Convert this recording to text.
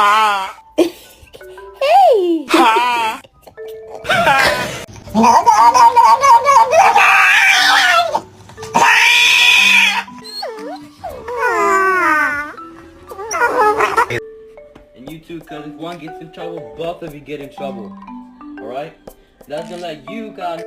Hey! And you too, cause if one gets in trouble, both of you get in trouble. Alright? That's gonna let you guys...